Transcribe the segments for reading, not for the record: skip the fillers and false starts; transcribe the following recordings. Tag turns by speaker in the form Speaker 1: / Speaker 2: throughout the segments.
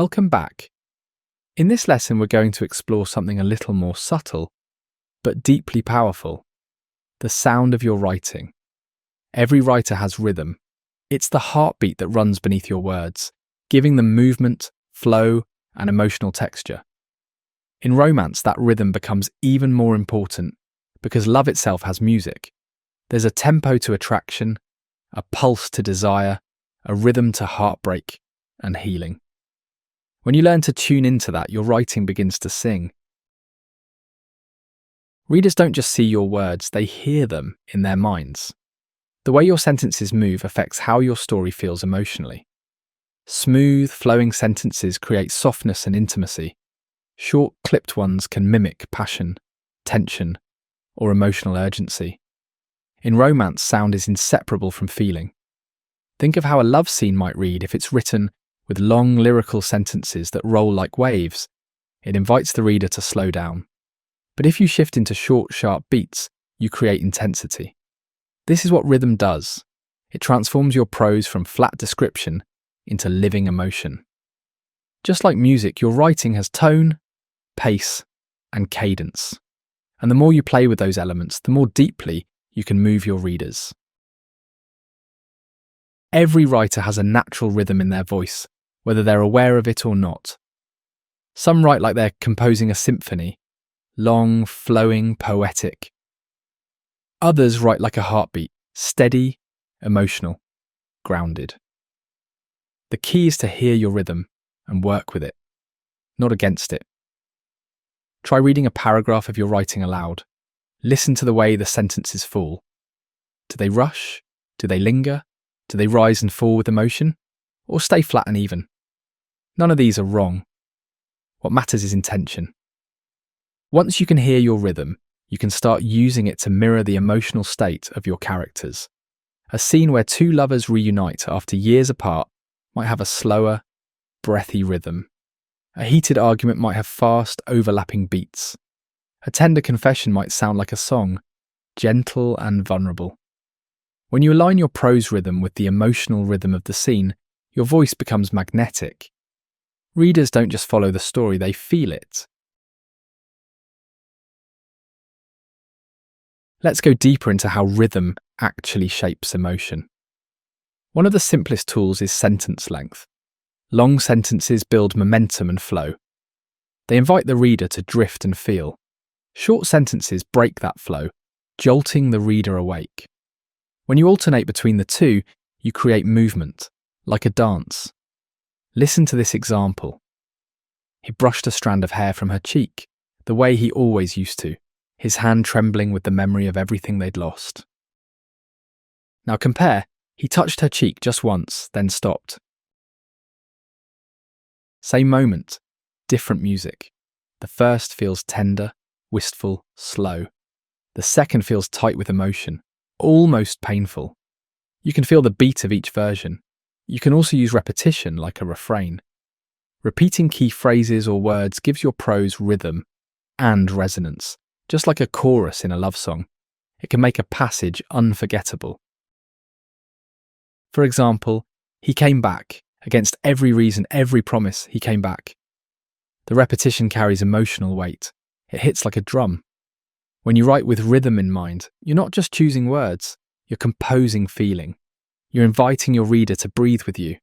Speaker 1: Welcome back. In this lesson, we're going to explore something a little more subtle, but deeply powerful: the sound of your writing. Every writer has rhythm. It's the heartbeat that runs beneath your words, giving them movement, flow, and emotional texture. In romance, that rhythm becomes even more important because love itself has music. There's a tempo to attraction, a pulse to desire, a rhythm to heartbreak and healing. When you learn to tune into that, your writing begins to sing. Readers don't just see your words, they hear them in their minds. The way your sentences move affects how your story feels emotionally. Smooth, flowing sentences create softness and intimacy. Short, clipped ones can mimic passion, tension, or emotional urgency. In romance, sound is inseparable from feeling. Think of how a love scene might read if it's written with long lyrical sentences that roll like waves. It invites the reader to slow down. But if you shift into short, sharp beats, you create intensity. This is what rhythm does. It transforms your prose from flat description into living emotion. Just like music, your writing has tone, pace, and cadence. And the more you play with those elements, the more deeply you can move your readers. Every writer has a natural rhythm in their voice, whether they're aware of it or not. Some write like they're composing a symphony, long, flowing, poetic. Others write like a heartbeat, steady, emotional, grounded. The key is to hear your rhythm and work with it, not against it. Try reading a paragraph of your writing aloud. Listen to the way the sentences fall. Do they rush? Do they linger? Do they rise and fall with emotion? Or stay flat and even? None of these are wrong. What matters is intention. Once you can hear your rhythm, you can start using it to mirror the emotional state of your characters. A scene where two lovers reunite after years apart might have a slower, breathy rhythm. A heated argument might have fast, overlapping beats. A tender confession might sound like a song, gentle and vulnerable. When you align your prose rhythm with the emotional rhythm of the scene, your voice becomes magnetic. Readers don't just follow the story, they feel it. Let's go deeper into how rhythm actually shapes emotion. One of the simplest tools is sentence length. Long sentences build momentum and flow. They invite the reader to drift and feel. Short sentences break that flow, jolting the reader awake. When you alternate between the two, you create movement, like a dance. Listen to this example. He brushed a strand of hair from her cheek, the way he always used to, his hand trembling with the memory of everything they'd lost. Now compare, he touched her cheek just once, then stopped. Same moment, different music. The first feels tender, wistful, slow. The second feels tight with emotion, almost painful. You can feel the beat of each version. You can also use repetition like a refrain. Repeating key phrases or words gives your prose rhythm and resonance, just like a chorus in a love song. It can make a passage unforgettable. For example, he came back. Against every reason, every promise, he came back. The repetition carries emotional weight. It hits like a drum. When you write with rhythm in mind, you're not just choosing words, you're composing feeling. You're inviting your reader to breathe with you.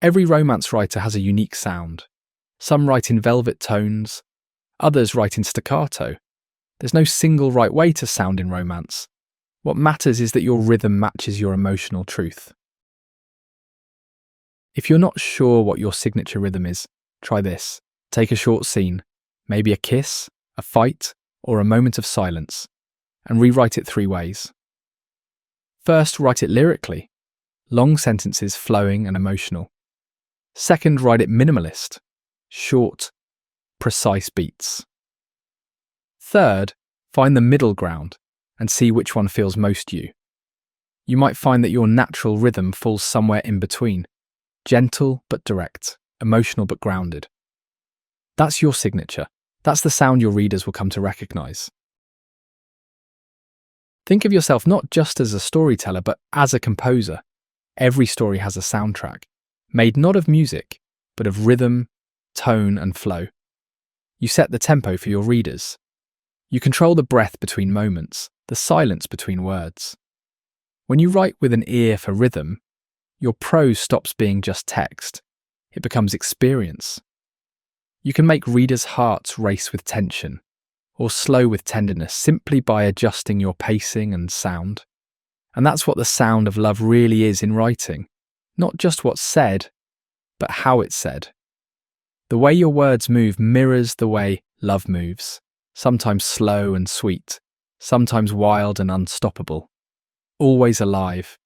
Speaker 1: Every romance writer has a unique sound. Some write in velvet tones, others write in staccato. There's no single right way to sound in romance. What matters is that your rhythm matches your emotional truth. If you're not sure what your signature rhythm is, try this. Take a short scene, maybe a kiss, a fight, or a moment of silence, and rewrite it 3 ways. First, write it lyrically, long sentences flowing and emotional. Second, write it minimalist, short, precise beats. Third, find the middle ground and see which one feels most you. You might find that your natural rhythm falls somewhere in between, gentle but direct, emotional but grounded. That's your signature. That's the sound your readers will come to recognize. Think of yourself not just as a storyteller, but as a composer. Every story has a soundtrack. made not of music, but of rhythm, tone, and flow. You set the tempo for your readers. You control the breath between moments, the silence between words. When you write with an ear for rhythm, your prose stops being just text. It becomes experience. You can make readers' hearts race with tension, or slow with tenderness simply by adjusting your pacing and sound. And that's what the sound of love really is in writing. Not just what's said, but how it's said. The way your words move mirrors the way love moves, sometimes slow and sweet, sometimes wild and unstoppable, always alive,